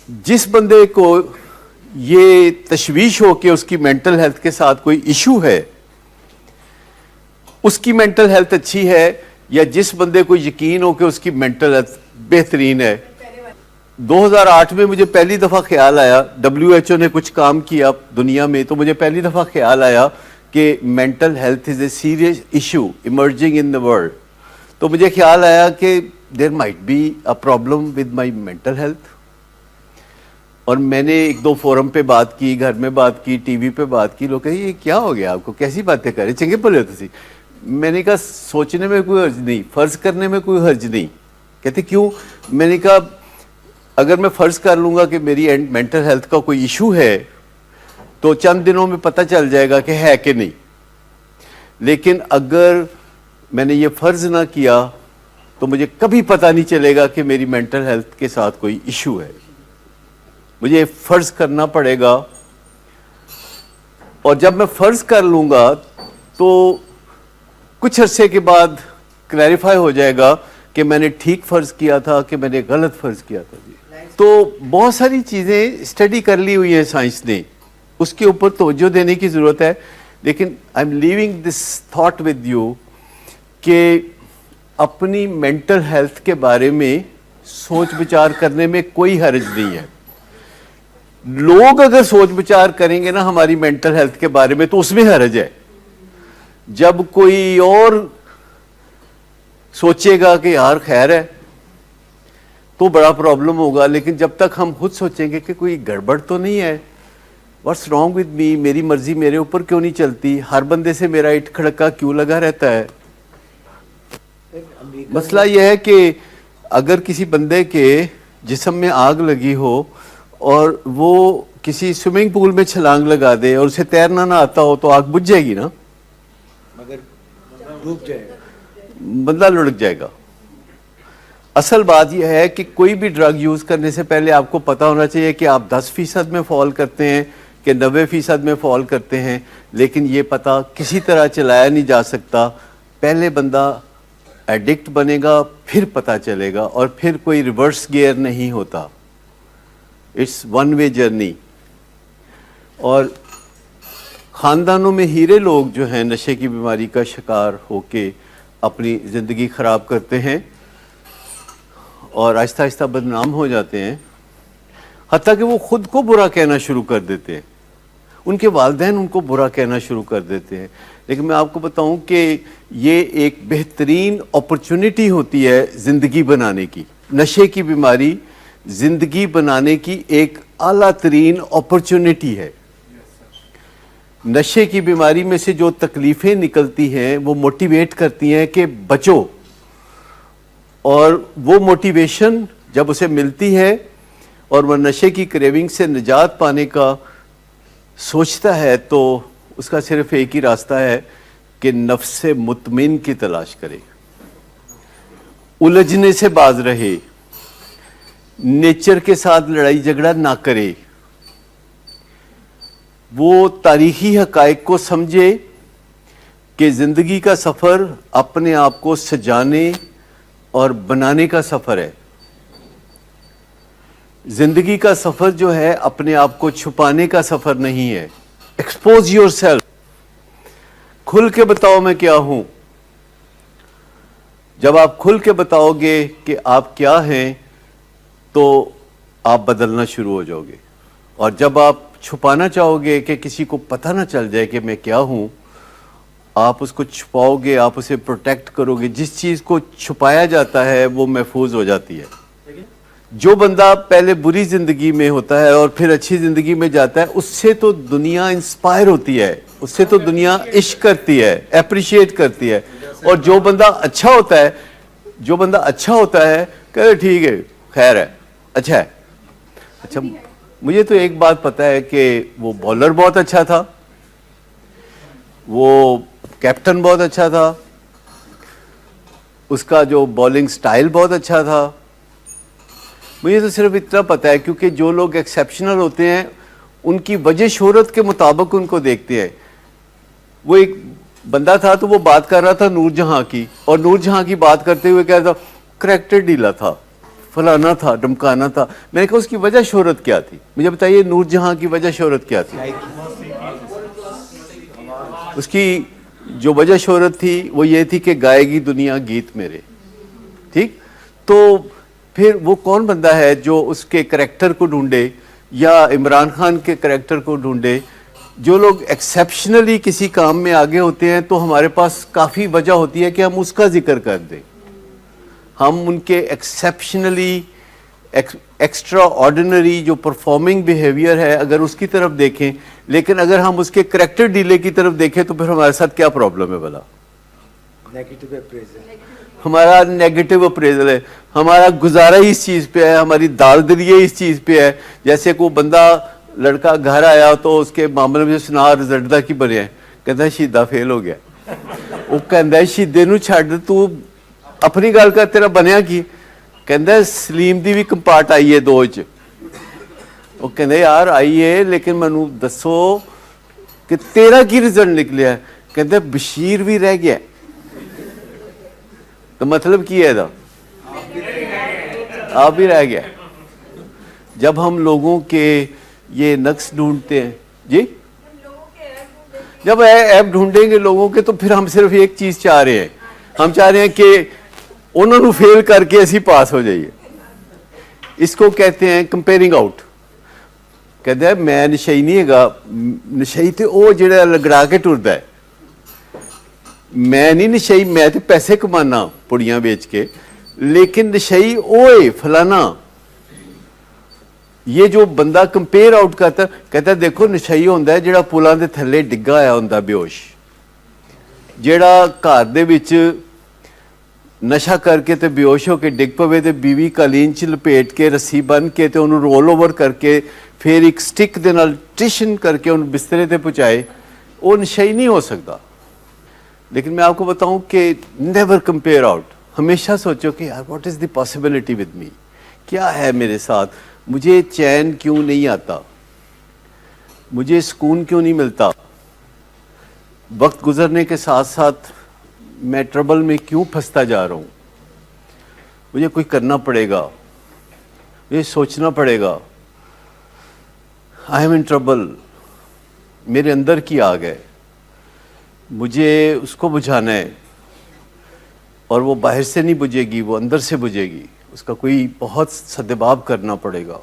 जिस बंदे को ये तशवीश हो कि उसकी मेंटल हेल्थ के साथ कोई इशू है, उसकी मेंटल हेल्थ अच्छी है, या जिस बंदे को यकीन हो कि उसकी मेंटल हेल्थ बेहतरीन है। 2008 में मुझे पहली दफ़ा ख्याल आया, WHO ने कुछ काम किया दुनिया में, तो मुझे पहली दफ़ा ख्याल आया कि mental health is a serious issue emerging in the world. तो मुझे ख्याल आया कि there might be a problem with my mental health. और मैंने एक दो फोरम पे बात की, घर में बात की, टीवी पे बात की। लोग कहे ये क्या हो गया आपको, कैसी बातें कर रहे, चंगे भले होते सी। मैंने कहा सोचने में कोई हर्ज नहीं, फ़र्ज़ करने में कोई हर्ज नहीं। कहते क्यों? मैंने कहा अगर मैं फ़र्ज़ कर लूँगा कि मेरी मेंटल हेल्थ का कोई इशू है तो चंद दिनों में पता चल जाएगा कि है कि नहीं। लेकिन अगर मैंने ये फ़र्ज़ ना किया तो मुझे कभी पता नहीं चलेगा कि मेरी मेंटल हेल्थ के साथ कोई इशू है। मुझे फ़र्ज़ करना पड़ेगा, और जब मैं फ़र्ज़ कर लूँगा तो कुछ अरसे के बाद क्लैरिफाई हो जाएगा कि मैंने ठीक फ़र्ज़ किया था कि मैंने गलत फ़र्ज़ किया था। जी, तो बहुत सारी चीज़ें स्टडी कर ली हुई है साइंस ने, उसके ऊपर तवज्जो देने की ज़रूरत है। लेकिन I am leaving this thought with you कि अपनी मेंटल हेल्थ के बारे में सोच विचार करने में कोई हर्ज नहीं है। लोग अगर सोच विचार करेंगे ना हमारी मेंटल हेल्थ के बारे में तो उसमें हर्ज है। जब कोई और सोचेगा कि यार खैर है तो बड़ा प्रॉब्लम होगा। लेकिन जब तक हम खुद सोचेंगे कि कोई गड़बड़ तो नहीं है, व्हाट्स रॉन्ग विद मी, मेरी मर्जी मेरे ऊपर क्यों नहीं चलती, हर बंदे से मेरा इट खड़का क्यों लगा रहता है। मसला यह है कि अगर किसी बंदे के जिस्म में आग लगी हो और वो किसी स्विमिंग पूल में छलांग लगा दे और उसे तैरना ना आता हो तो आग बुझ जाएगी ना, मगर डूब जाएगा, बंदा लुढ़क जाएगा। असल बात यह है कि कोई भी ड्रग यूज़ करने से पहले आपको पता होना चाहिए कि आप 10% में फॉल करते हैं कि 90% में फॉल करते हैं। लेकिन ये पता किसी तरह चलाया नहीं जा सकता। पहले बंदा एडिक्ट बनेगा, फिर पता चलेगा, और फिर कोई रिवर्स गियर नहीं होता। It's one way journey. और ख़ानदानों में हीरे लोग जो हैं नशे की बीमारी का शिकार होके अपनी ज़िंदगी ख़राब करते हैं और आहिस्ता आहिस्ता बदनाम हो जाते हैं, हत्ता कि वो ख़ुद को बुरा कहना शुरू कर देते हैं, उनके वालिदैन उनको बुरा कहना शुरू कर देते हैं। लेकिन मैं आपको बताऊं कि ये एक बेहतरीन अपॉर्चुनिटी होती है ज़िंदगी बनाने की। नशे की बीमारी ज़िंदगी बनाने की एक आला तरीन अपॉर्चुनिटी है। नशे की बीमारी में से जो तकलीफ़ें निकलती हैं वो मोटिवेट करती हैं कि बचो, और वो मोटिवेशन जब उसे मिलती है और वह नशे की क्रेविंग से निजात पाने का सोचता है तो उसका सिर्फ एक ही रास्ता है कि नफ्स मुतमिन की तलाश करे, उलझने से बाज रहे, नेचर के साथ लड़ाई झगड़ा ना करे, वो तारीखी हकायक को समझे कि ज़िंदगी का सफ़र अपने आप को सजाने और बनाने का सफ़र है। ज़िंदगी का सफ़र जो है अपने आप को छुपाने का सफ़र नहीं है। एक्सपोज योर सेल्फ, खुल के बताओ मैं क्या हूँ। जब आप खुल के बताओगे कि आप क्या हैं तो आप बदलना शुरू हो जाओगे। और जब आप छुपाना चाहोगे कि किसी को पता ना चल जाए कि मैं क्या हूँ, आप उसको छुपाओगे, आप उसे प्रोटेक्ट करोगे। जिस चीज़ को छुपाया जाता है वो महफूज हो जाती है। जो बंदा पहले बुरी ज़िंदगी में होता है और फिर अच्छी ज़िंदगी में जाता है, उससे तो दुनिया इंस्पायर होती है, उससे तो दुनिया इश्क करती है, अप्रिशिएट करती है। और जो बंदा अच्छा होता है, जो बंदा अच्छा होता है कहे ठीक है, खैर है, अच्छा है। अच्छा, मुझे तो एक बात पता है कि वो बॉलर बहुत अच्छा था, वो कैप्टन बहुत अच्छा था, उसका जो बॉलिंग स्टाइल बहुत अच्छा था। मुझे तो सिर्फ इतना पता है क्योंकि जो लोग एक्सेप्शनल होते हैं उनकी वजह शोहरत के मुताबिक उनको देखते हैं। वो एक बंदा था तो वो बात कर रहा था नूर जहां की, और नूर जहां की बात करते हुए कह रहा था करैक्टर ढीला था, फलाना था, ढमकाना था। मैंने कहा उसकी वजह शोहरत क्या थी, मुझे बताइए नूर जहां की वजह शोहरत क्या थी? उसकी जो वजह शोहरत थी वो ये थी कि गाएगी दुनिया गीत मेरे, ठीक? तो फिर वो कौन बंदा है जो उसके करैक्टर को ढूंढे या इमरान खान के करैक्टर को ढूंढे? जो लोग एक्सेप्शनली किसी काम में आगे होते हैं तो हमारे पास काफ़ी वजह होती है कि हम उसका जिक्र कर दें। हम उनके एक्सेप्शनली एक्स्ट्रा ऑर्डिनरी जो परफॉर्मिंग बिहेवियर है अगर उसकी तरफ देखें, लेकिन अगर हम उसके करैक्टर डीले की तरफ देखें तो फिर हमारे साथ क्या प्रॉब्लम है भला? नेगेटिव अप्रेजल, हमारा नेगेटिव अप्रेजल है, हमारा गुजारा ही इस चीज़ पे है, हमारी दालदरी इस चीज़ पे है। जैसे कोई बंदा लड़का घर आया तो उसके मामले में सुना रिजल्ट का की बने, कहता शहीदा फेल हो गया। वो कहता शहीदे नूं छड्ड, तू अपनी गल कर, तेरा बनया की? कहता सलीम दी भी कंपार्ट आई है 2 च। वो कहते यार आई है, लेकिन मैनू दसो कि तेरा की रिजल्ट निकलिया? कहते बशीर भी रह गया। तो मतलब की है इहदा? आप भी रह गया। जब हम लोगों के ये नक्स ढूंढते हैं जी, जब ऐप ढूंढेंगे लोगों के तो फिर हम सिर्फ एक चीज चाह रहे हैं, हम चाह रहे हैं कि उन्होंने फेल करके ऐसी पास हो जाइए। इसको कहते हैं कंपेयरिंग आउट। कहते हैं मैं नशई नहीं हैगा, नशई तो वो जिहड़ा लगड़ा के टुरदा है, मैं नहीं नशई, मैं तो पैसे कमाना पुड़ियां बेच के, लेकिन नशई ओए फलाना। ये जो बंदा कंपेयर आउट करता, कहता देखो नशई होंदा है जिहड़ा पुलां दे थल्ले डिग्गा होया होंदा बेहोश, जिहड़ा घर दे विच नशा करके ते बेहोश होके डिग पवे ते बीवी कालीन च लपेट के रस्सी बन के ते उन्होंने रोल ओवर करके फिर एक स्टिक दे नाल टिशन करके उन्हें बिस्तरे ते पहुंचाए, वो नशई नहीं हो सकता। लेकिन मैं आपको बताऊं कि नेवर कंपेयर आउट। हमेशा सोचो कि यार what is the possibility with me, क्या है मेरे साथ, मुझे चैन क्यों नहीं आता, मुझे सुकून क्यों नहीं मिलता, वक्त गुजरने के साथ साथ मैं ट्रबल में क्यों फंसता जा रहा हूँ, मुझे कोई करना पड़ेगा, मुझे सोचना पड़ेगा। आई एम इन ट्रबल, मेरे अंदर की आग है, मुझे उसको बुझाना है, और वो बाहर से नहीं बुझेगी, वो अंदर से बुझेगी। उसका कोई बहुत सद्भाव करना पड़ेगा।